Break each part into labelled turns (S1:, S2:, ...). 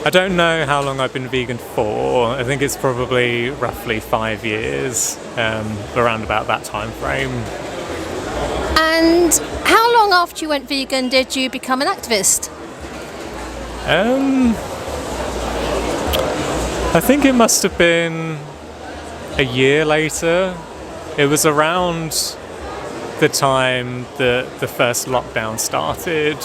S1: I don't know how long I've been vegan for. I think it's probably roughly 5 years, around about that time frame.
S2: And how long after you went vegan did you become an activist?
S1: I think it must have been a year later. It was around the time that the first lockdown started,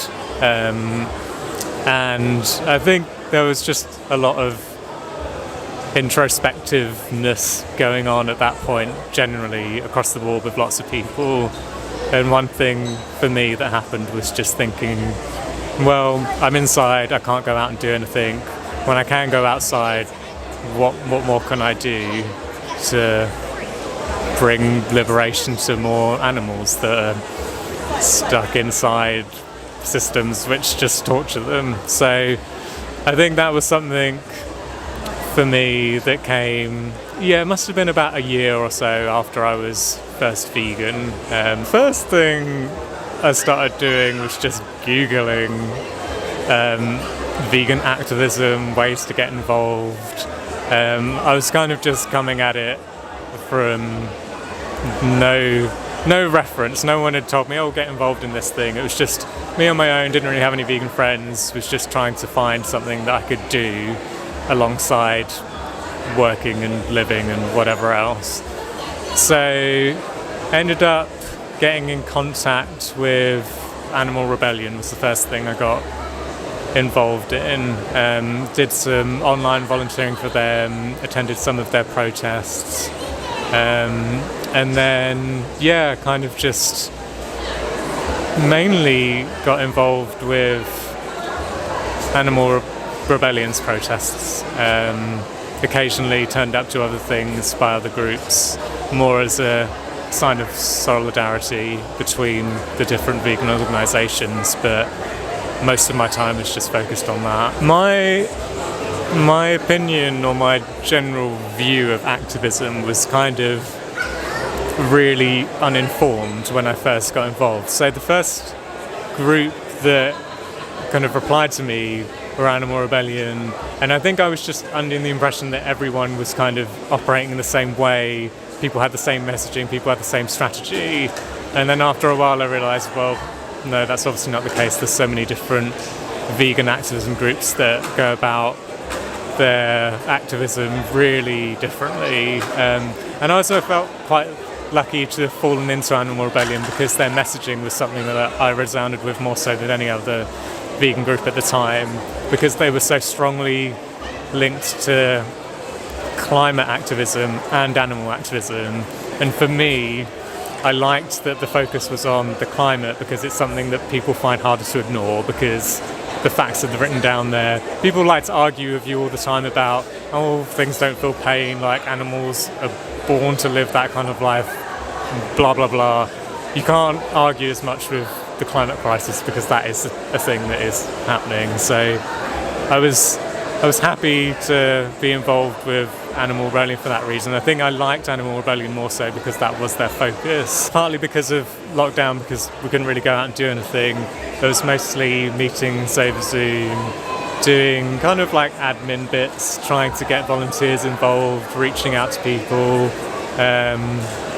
S1: and I think there was just a lot of introspectiveness going on at that point, generally across the board with lots of people. And one thing for me that happened was just thinking, well, I'm inside, I can't go out and do anything. When I can go outside, what more can I do to bring liberation to more animals that are stuck inside systems which just torture them? So I think that was something for me that came, it must have been about a year or so after I was first vegan. First thing I started doing was just Googling vegan activism, ways to get involved. I was kind of just coming at it from no reference. No one had told me, get involved in this thing. It was just me on my own, didn't really have any vegan friends, was just trying to find something that I could do alongside working and living and whatever else. So ended up getting in contact with Animal Rebellion was the first thing I got involved in. Did some online volunteering for them, attended some of their protests, and then kind of just mainly got involved with Animal Rebellion's protests. Occasionally turned up to other things by other groups, more as a sign of solidarity between the different vegan organisations, but most of my time is just focused on that. My opinion or my general view of activism was kind of really uninformed when I first got involved. So the first group that kind of replied to me were Animal Rebellion, and I think I was just under the impression that everyone was kind of operating in the same way, people had the same messaging, people had the same strategy, and then after a while I realised, well, no, that's obviously not the case. There's so many different vegan activism groups that go about their activism really differently, and I also felt quite lucky to have fallen into Animal Rebellion because their messaging was something that I resounded with more so than any other vegan group at the time, because they were so strongly linked to climate activism and animal activism. And for me, I liked that the focus was on the climate because it's something that people find harder to ignore because the facts are written down there. People like to argue with you all the time about, things don't feel pain, like animals are born to live that kind of life, blah, blah, blah. You can't argue as much with the climate crisis because that is a thing that is happening. So I was happy to be involved with Animal Rebellion for that reason. I think I liked Animal Rebellion more so because that was their focus. Partly because of lockdown, because we couldn't really go out and do anything. It was mostly meetings over Zoom, doing kind of like admin bits, trying to get volunteers involved, reaching out to people.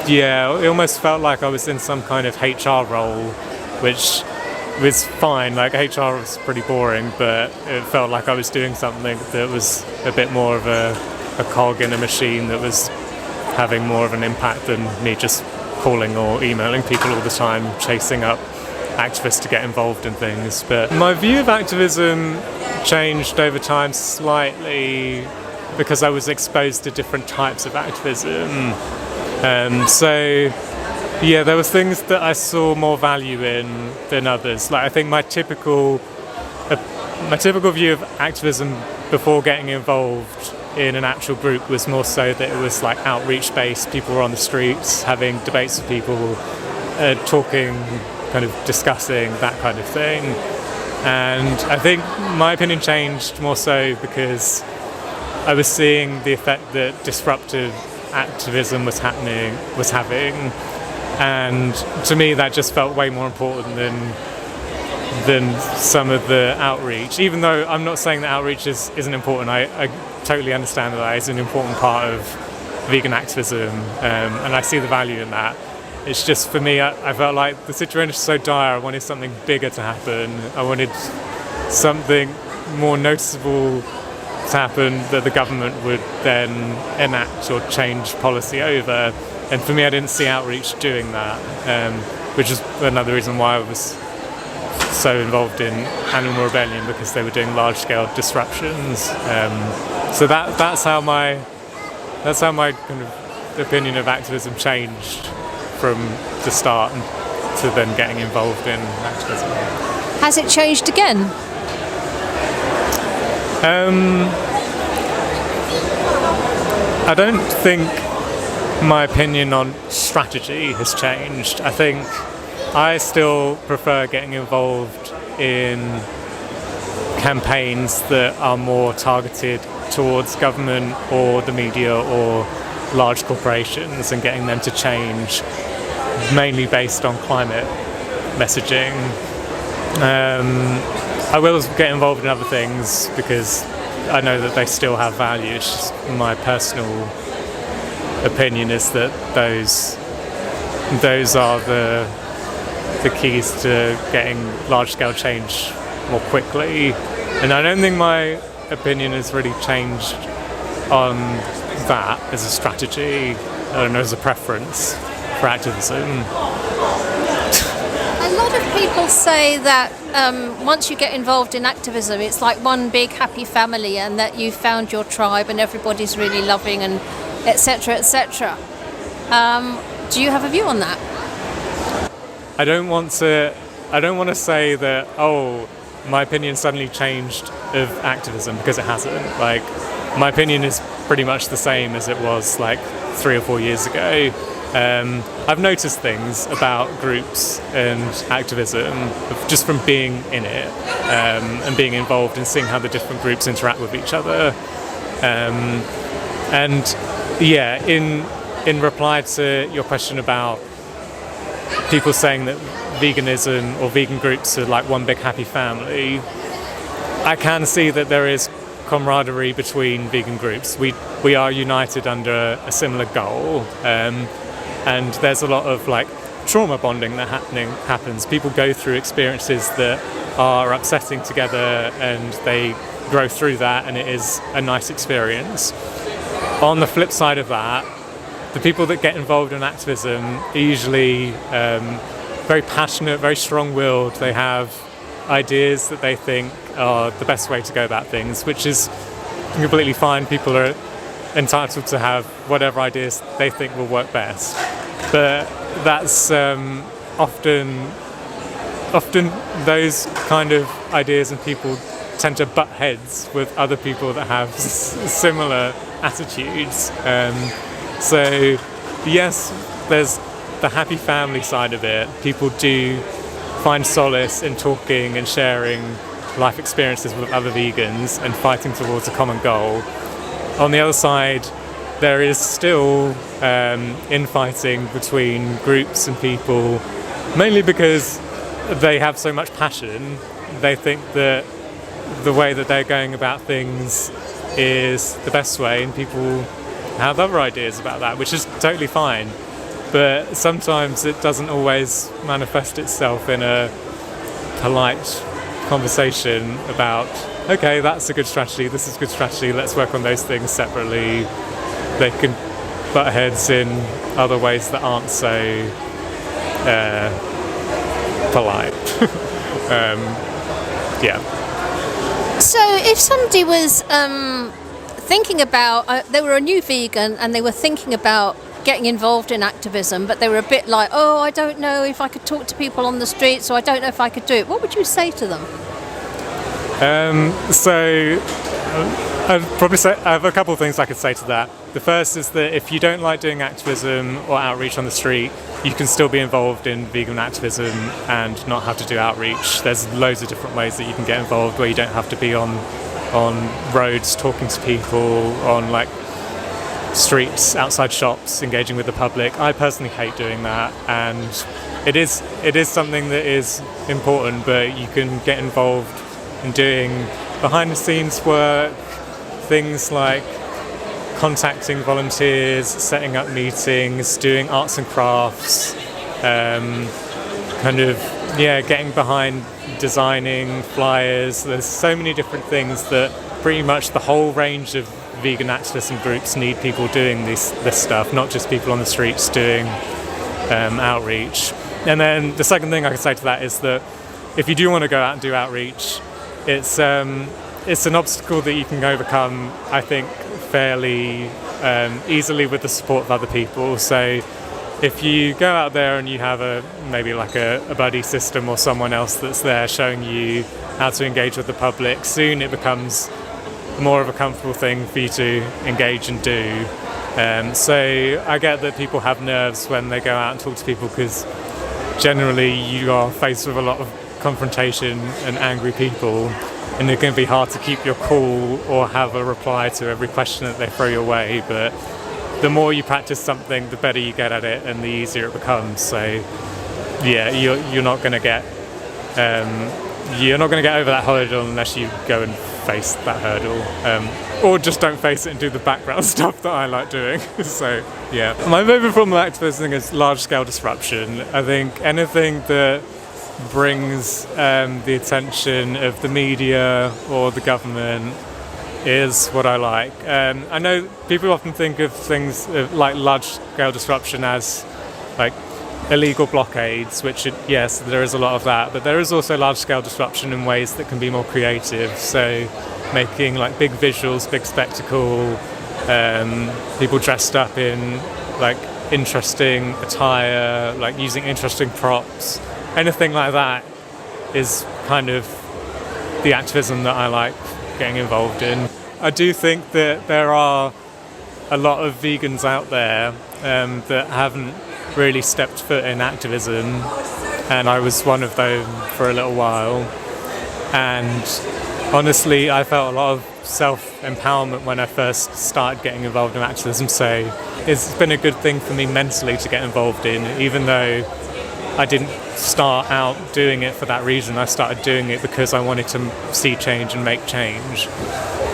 S1: It almost felt like I was in some kind of HR role, which was fine. Like HR was pretty boring, but it felt like I was doing something that was a bit more of a cog in a machine that was having more of an impact than me just calling or emailing people all the time, chasing up activists to get involved in things. But my view of activism changed over time slightly because I was exposed to different types of activism. There was things that I saw more value in than others. Like I think my typical view of activism before getting involved in an actual group was more so that it was like outreach based. People were on the streets having debates with people, talking, kind of discussing that kind of thing. And I think my opinion changed more so because I was seeing the effect that disruptive activism was having, and to me that just felt way more important than than some of the outreach. Even though I'm not saying that outreach isn't important, I totally understand that it's an important part of vegan activism, and I see the value in that. It's just for me, I felt like the situation was so dire. I wanted something bigger to happen. I wanted something more noticeable to happen that the government would then enact or change policy over. And for me, I didn't see outreach doing that, which is another reason why I was so involved in Animal Rebellion, because they were doing large-scale disruptions. So that's how my kind of opinion of activism changed from the start to then getting involved in activism.
S2: Has it changed again?
S1: I don't think my opinion on strategy has changed. I think I still prefer getting involved in campaigns that are more targeted towards government or the media or large corporations and getting them to change, mainly based on climate messaging. I will get involved in other things because I know that they still have value. It's just my personal opinion is that those are the keys to getting large-scale change more quickly. And I don't think my opinion has really changed on that as a strategy, I don't know, as a preference for activism.
S2: A lot of people say that once you get involved in activism, it's like one big happy family, and that you've found your tribe and everybody's really loving, and etc., etc. Do you have a view on that?
S1: I don't want to say that, oh, my opinion suddenly changed of activism, because it hasn't. Like, my opinion is pretty much the same as it was like 3 or 4 years ago. I've noticed things about groups and activism just from being in it, and being involved and seeing how the different groups interact with each other. And yeah, in reply to your question about people saying that veganism or vegan groups are like one big happy family, I can see that there is camaraderie between vegan groups. We are united under a similar goal, and there's a lot of like trauma bonding that happens. People go through experiences that are upsetting together, and they grow through that, and it is a nice experience. On the flip side of that, the people that get involved in activism are usually very passionate, very strong-willed. They have ideas that they think are the best way to go about things, which is completely fine. People are entitled to have whatever ideas they think will work best. But that's often those kind of ideas and people tend to butt heads with other people that have similar attitudes. So yes, there's the happy family side of it. People do find solace in talking and sharing life experiences with other vegans and fighting towards a common goal. On the other side, there is still infighting between groups and people, mainly because they have so much passion. They think that the way that they're going about things is the best way, and people have other ideas about that, which is totally fine. But sometimes it doesn't always manifest itself in a polite conversation about, okay, that's a good strategy, this is a good strategy, let's work on those things separately. They can butt heads in other ways that aren't so polite. Yeah.
S2: So if somebody was thinking about, they were a new vegan and they were thinking about getting involved in activism, but they were a bit like, oh, I don't know if I could talk to people on the street, so I don't know if I could do it, what would you say to them?
S1: I'd probably say I have a couple of things I could say to that. The first is that if you don't like doing activism or outreach on the street, you can still be involved in vegan activism and not have to do outreach. There's loads of different ways that you can get involved where you don't have to be on roads talking to people, on like streets, outside shops, engaging with the public. I personally hate doing that, and it is something that is important, but you can get involved in doing behind the scenes work, things like contacting volunteers, setting up meetings, doing arts and crafts, getting behind designing flyers. There's so many different things that pretty much the whole range of vegan activism groups need people doing this stuff, not just people on the streets doing outreach. And then the second thing I could say to that is that if you do want to go out and do outreach, it's an obstacle that you can overcome, I think, fairly easily with the support of other people. So if you go out there and you have maybe a buddy system or someone else that's there showing you how to engage with the public, soon it becomes more of a comfortable thing for you to engage and do. So I get that people have nerves when they go out and talk to people, because generally you are faced with a lot of confrontation and angry people, and it can be hard to keep your cool or have a reply to every question that they throw your way. But the more you practice something, the better you get at it and the easier it becomes. So yeah, you're not going to get over that hurdle unless you go and face that hurdle, or just don't face it and do the background stuff that I like doing. So yeah, my favourite form of activism is large-scale disruption. I think anything that brings the attention of the media or the government is what I like. I know people often think of things like large-scale disruption as like illegal blockades, which yes, there is a lot of that, but there is also large-scale disruption in ways that can be more creative. So making like big visuals, big spectacle, people dressed up in like interesting attire, like using interesting props, anything like that is kind of the activism that I like getting involved in. I do think that there are a lot of vegans out there that haven't really stepped foot in activism, and I was one of them for a little while, and honestly I felt a lot of self-empowerment when I first started getting involved in activism. So it's been a good thing for me mentally to get involved in, even though I didn't start out doing it for that reason. I started doing it because I wanted to see change and make change.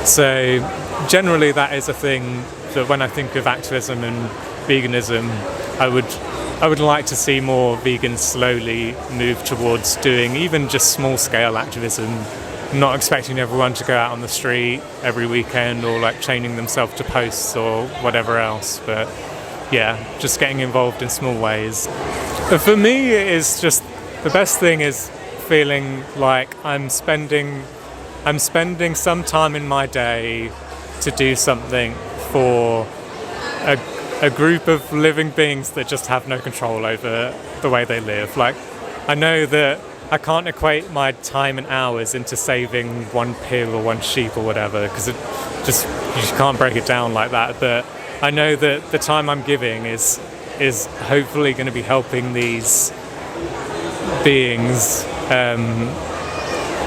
S1: So generally that is a thing that when I think of activism and veganism, I would like to see more vegans slowly move towards doing even just small-scale activism, not expecting everyone to go out on the street every weekend or like chaining themselves to posts or whatever else, but yeah, just getting involved in small ways. But for me, it is just the best thing is feeling like I'm spending some time in my day to do something for a group of living beings that just have no control over the way they live. Like, I know that I can't equate my time and hours into saving one pig or one sheep or whatever, because you just can't break it down like that. But I know that the time I'm giving is hopefully going to be helping these beings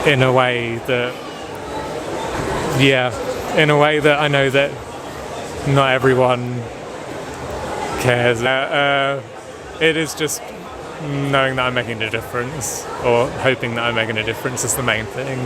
S1: in a way that I know that not everyone cares. It is just knowing that I'm making a difference, or hoping that I'm making a difference, is the main thing.